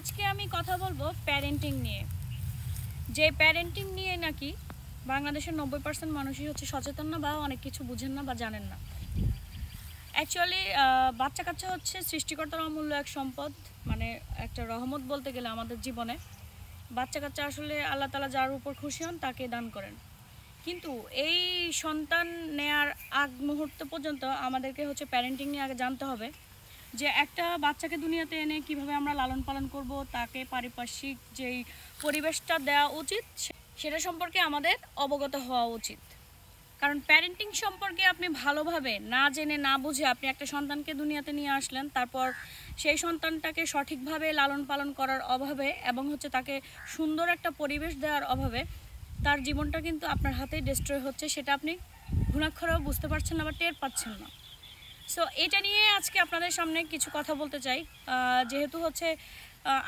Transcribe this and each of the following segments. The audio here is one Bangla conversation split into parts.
আজকে আমি কথা বলবো প্যারেন্টিং নিয়ে। যে প্যারেন্টিং নিয়ে নাকি বাংলাদেশের 90% মানুষই হচ্ছে সচেতন না, বা অনেক কিছু বুঝেন না বা জানেন না। অ্যাকচুয়ালি বাচ্চা কাচ্চা হচ্ছে সৃষ্টিকর্তার অমূল্য এক সম্পদ, মানে একটা রহমত বলতে গেলে আমাদের জীবনে। বাচ্চা কাচ্চা আসলে আল্লাহ তাআলা যার উপর খুশি হন তাকে দান করেন। কিন্তু এই সন্তান নেয়ার আগ মুহূর্ত পর্যন্ত আমাদেরকে হচ্ছে প্যারেন্টিং নিয়ে আগে জানতে হবে, যে একটা বাচ্চাকে দুনিয়াতে এনে কিভাবে আমরা লালন পালন করব, তাকে পারিপার্শ্বিক যেই পরিবেশটা দেওয়া উচিত সেটা সম্পর্কে আমাদের অবগত হওয়া উচিত। কারণ প্যারেন্টিং সম্পর্কে আপনি ভালোভাবে না জেনে না বুঝে আপনি একটা সন্তানকে দুনিয়াতে নিয়ে আসলেন, তারপর সেই সন্তানটাকে সঠিকভাবে লালন পালন করার অভাবে এবং হচ্ছে তাকে সুন্দর একটা পরিবেশ দেওয়ার অভাবে তার জীবনটা কিন্তু আপনার হাতেই ডিস্ট্রয় হচ্ছে, সেটা আপনি ঘুণাক্ষরেও বুঝতে পারছেন না বা টের পাচ্ছেন না। সো এটা নিয়ে আজকে আপনাদের সামনে কিছু কথা বলতে চাই। যেহেতু হচ্ছে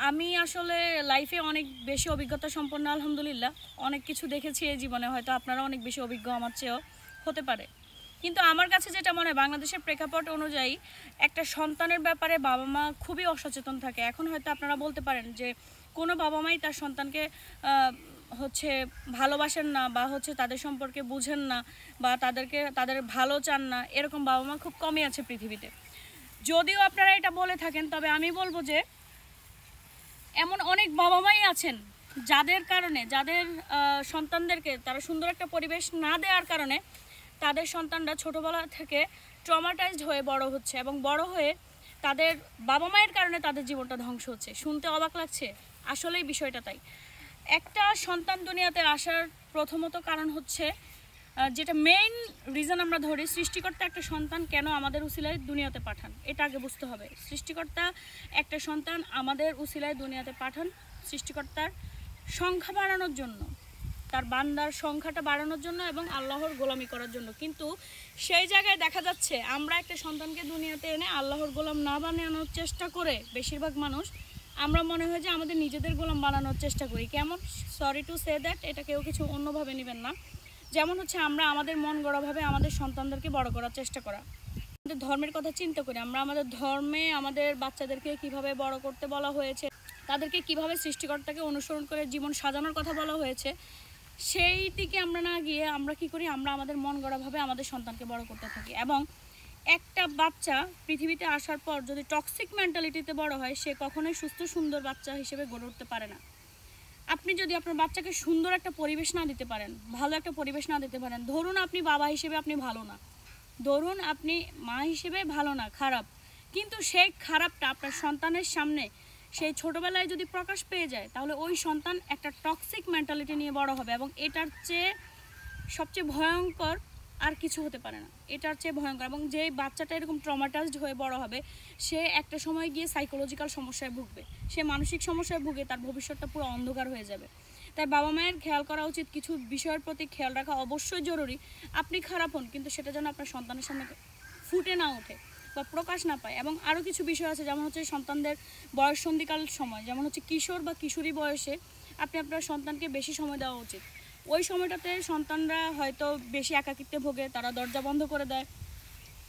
আমি আসলে লাইফে অনেক বেশি অভিজ্ঞতা সম্পন্ন, আলহামদুলিল্লাহ অনেক কিছু দেখেছি এই জীবনে, হয়তো আপনারা অনেক বেশি অভিজ্ঞ আমার চেয়েও হতে পারে। কিন্তু আমার কাছে যেটা মনে হয়, বাংলাদেশের প্রেক্ষাপট অনুযায়ী একটা সন্তানের ব্যাপারে বাবা মা খুবই অসচেতন থাকে। এখন হয়তো আপনারা বলতে পারেন যে কোনো বাবা মাই তার সন্তানকে হচ্ছে ভালোবাসেন না, বা হচ্ছে তাদের সম্পর্কে বুঝেন না, বা তাদের ভালো চান না, এরকম বাবা মা খুব কমই আছে পৃথিবীতে। যদিও আপনারা এটা বলে থাকেন, তবে আমি বলবো যে এমন অনেক বাবা মাই আছেন যাদের সন্তানদেরকে তারা সুন্দর একটা পরিবেশ না দেওয়ার কারণে তাদের সন্তানরা ছোটোবেলা থেকে ট্রমাটাইজড হয়ে বড় হচ্ছে, এবং বড় হয়ে তাদের বাবা মায়ের কারণে তাদের জীবনটা ধ্বংস হচ্ছে। শুনতে অবাক লাগছে, আসলেই বিষয়টা তাই। একটা সন্তান দুনিয়াতে আসার প্রথমত কারণ হচ্ছে, যেটা মেইন রিজন আমরা ধরি, সৃষ্টিকর্তা একটা সন্তান কেন আমাদের উসিলায় দুনিয়াতে পাঠান, এটা আগে বুঝতে হবে। সৃষ্টিকর্তা একটা সন্তান আমাদের উসিলায় দুনিয়াতে পাঠান সৃষ্টিকর্তার সংখ্যা বাড়ানোর জন্য, তার বান্দার সংখ্যাটা বাড়ানোর জন্য এবং আল্লাহর গোলামি করার জন্য। কিন্তু সেই জায়গায় দেখা যাচ্ছে আমরা একটা সন্তানকে দুনিয়াতে এনে আল্লাহর গোলাম না বানানোর চেষ্টা করে বেশিরভাগ মানুষ আমরা মনে হয় যে আমাদের নিজেদের গোলাম বানানোর চেষ্টা করি। কেমন, সরি টু সে দ্যাট, এটা কেউ কিছু অন্যভাবে নেবেন না। যেমন হচ্ছে আমরা আমাদের মন গড়াভাবে আমাদের সন্তানদেরকে বড় করার চেষ্টা করা। আমাদের ধর্মের কথা চিন্তা করি, আমরা আমাদের ধর্মে আমাদের বাচ্চাদেরকে কিভাবে বড় করতে বলা হয়েছে, তাদেরকে কিভাবে সৃষ্টিকর্তাকে অনুসরণ করে জীবন সাজানোর কথা বলা হয়েছে, সেই দিকে আমরা না গিয়ে আমরা কি করি, আমরা আমাদের মন গড়াভাবে আমাদের সন্তানকে বড় করতে থাকি। এবং একটা বাচ্চা পৃথিবীতে আসার পর যদি টক্সিক মেন্টালিটিতে বড় হয়, সে কখনোই সুস্থ সুন্দর বাচ্চা হিসেবে গড়ে উঠতে পারে না। আপনি যদি আপনার বাচ্চাকে সুন্দর একটা পরিবেশ না দিতে পারেন, ভালো একটা পরিবেশ না দিতে পারেন, ধরুন আপনি বাবা হিসেবে আপনি ভালো না, ধরুন আপনি মা হিসেবে ভালো না, খারাপ, কিন্তু সেই খারাপটা আপনার সন্তানের সামনে সেই ছোটোবেলায় যদি প্রকাশ পেয়ে যায়, তাহলে ওই সন্তান একটা টক্সিক মেন্টালিটি নিয়ে বড় হবে। এবং এটার চেয়ে সবচেয়ে ভয়ঙ্কর আর কিছু হতে পারে না, এটার চেয়ে ভয়ঙ্কর। এবং যেই বাচ্চাটা এরকম ট্রমাটাইজড হয়ে বড় হবে, সে একটা সময় গিয়ে সাইকোলজিক্যাল সমস্যায় ভুগবে, সে মানসিক সমস্যায় ভুগে তার ভবিষ্যৎটা পুরো অন্ধকার হয়ে যাবে। তাই বাবা মায়ের খেয়াল করা উচিত, কিছু বিষয়ের প্রতি খেয়াল রাখা অবশ্যই জরুরি। আপনি খারাপ হন, কিন্তু সেটা যেন আপনার সন্তানের সামনে ফুটে না ওঠে বা প্রকাশ না পায়। এবং আরও কিছু বিষয় আছে, যেমন হচ্ছে সন্তানদের বয়ঃসন্ধিকাল সময়, যেমন হচ্ছে কিশোর বা কিশোরী বয়সে আপনি আপনার সন্তানকে বেশি সময় দেওয়া উচিত। ওই সময়টাতে সন্তানরা হয়তো বেশি একাকিত্বে ভোগে, তারা দরজা বন্ধ করে দেয়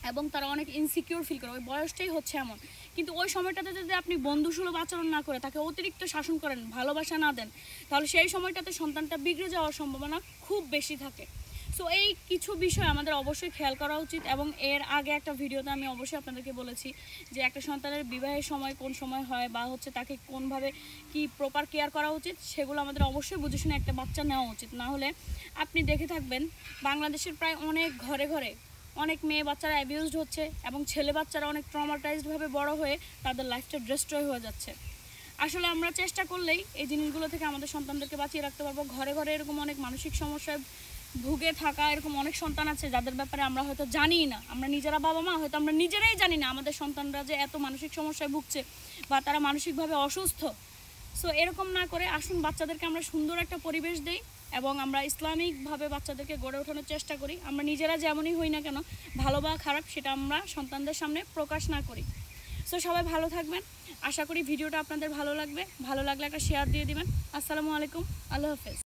এবং তারা অনেক ইনসিকিউর ফিল করে, ওই বয়সটাই হচ্ছে এমন। কিন্তু ওই সময়টাতে যদি আপনি বন্ধুসুলভ আচরণ না করে তাকে অতিরিক্ত শাসন করেন, ভালোবাসা না দেন, তাহলে সেই সময়টাতে সন্তানটা বিগড়ে যাওয়ার সম্ভাবনা খুব বেশি থাকে। সো এই কিছু বিষয় আমাদের অবশ্যই খেয়াল করা উচিত। এবং এর আগে একটা ভিডিওতে আমি অবশ্যই আপনাদেরকে বলেছি যে একটা সন্তানের বিবাহের সময় কোন সময় হয়, বা হচ্ছে তাকে কোনভাবে কি প্রপার কেয়ার করা উচিত, সেগুলো আমাদের অবশ্যই বুঝে শুনে একটা বাচ্চা নেওয়া উচিত। না হলে আপনি দেখে থাকবেন বাংলাদেশের প্রায় অনেক ঘরে ঘরে অনেক মেয়ে বাচ্চারা অ্যাবিউজড হচ্ছে, এবং ছেলে বাচ্চারা অনেক ট্রমাটাইজডভাবে বড় হয়ে তাদের লাইফটা ডিস্ট্রয় হয়ে যাচ্ছে। আসলে আমরা চেষ্টা করলেই এই জিনিসগুলো থেকে আমাদের সন্তানদেরকে বাঁচিয়ে রাখতে পারবো। ঘরে ঘরে এরকম অনেক মানসিক সমস্যায় ভুগে থাকা এরকম অনেক সন্তান আছে যাদের ব্যাপারে আমরা হয়তো জানি না, আমরা নিজেরা বাবা মা হয়তো আমরা নিজেরাই জানি না আমাদের সন্তানরা যে এত মানসিক সমস্যায় ভুগছে বা তারা মানসিকভাবে অসুস্থ। সো এরকম না করে আসুন বাচ্চাদেরকে আমরা সুন্দর একটা পরিবেশ দেই এবং আমরা ইসলামিকভাবে বাচ্চাদেরকে গড়ে ওঠানোর চেষ্টা করি। আমরা নিজেরা যেমনই হই না কেন, ভালো বা খারাপ সেটা আমরা সন্তানদের সামনে প্রকাশ না করি। সো সবাই ভালো থাকবেন, আশা করি ভিডিওটা আপনাদের ভালো লাগবে। ভালো লাগলে একটা শেয়ার দিয়ে দিবেন। আসসালামু আলাইকুম, আল্লাহ হাফেজ।